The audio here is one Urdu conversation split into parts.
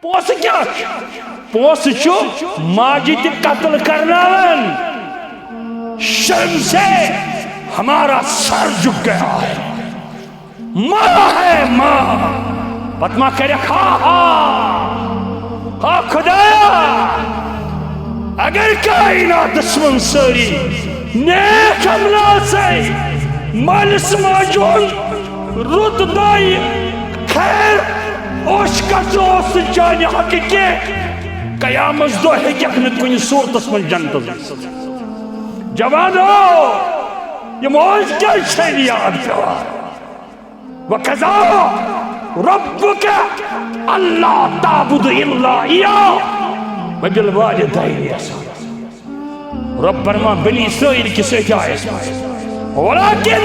پوس کیا پوس چھو ماجی تی قتل کرناون شرم سے ہمارا سر جھک گیا ہے ماں ہے ماں پتما کرے ہاں خدایا اگر کائنات دشمن ساری نیک عملہ سے مالس ماجون رد دائی خیر اوشکت اوست جانی حقی کے قیامت دو حکیقنت کنی صورت من جنت جوانو یہ موج کیا شہر یاد کروا وَقَضَى رَبُّكَ أَلَّا تَعْبُدُ إِلَّا إِيَّاهُ وَبِالْوَالِدَيْنِ إِحْسَانًا رب فرما بنی اسرائیل کی سے جائے وَلَكِنْ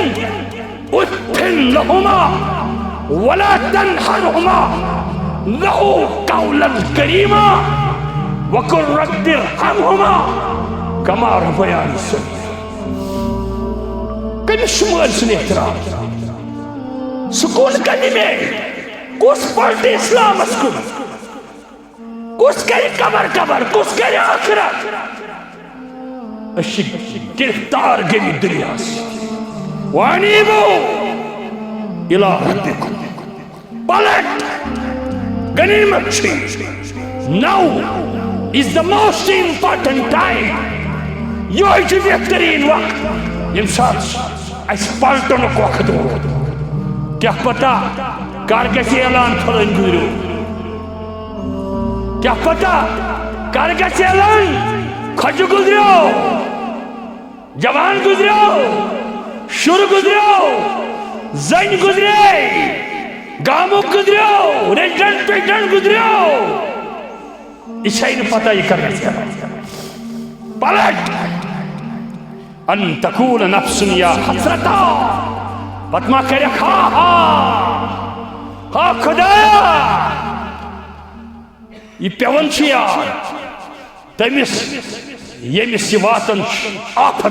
اُتِّن لَهُمَا وَلَا تَنْحَرْهُمَا لَهُ قَوْلًا كَرِيمًا وَقُلْ رَبِّ ارْحَمْهُمَا كَمَا رَبَّيَانِي صَغِيرًا کبھی شمال سن احترام سکول کرنے میں کس پڑھتے اسلام اسکول کس کری قبر کس کری آخرت اشک گرفتار گئی دنیا سے وانیبو الہ ربکم پلٹ غنیمت چھی now is the most important time یہ ہے بہترین وقت انسان اس پلٹن وقت ہو کیا پتا کار کیسے اعلان پھلن گزرو کیا پتا کار کیسے اعلان کھج گزرو جوان گزرو شر گزرو زن گزرے گامو گزرو ریجنٹ پیجنٹ گزرو اسے ہی پتا یہ کرنے سے پلٹ ان تکون نفس یا حسرتا پتما کرے ہاں خدایا یہ پیون چھیا تمس یمس یہ واتن آفت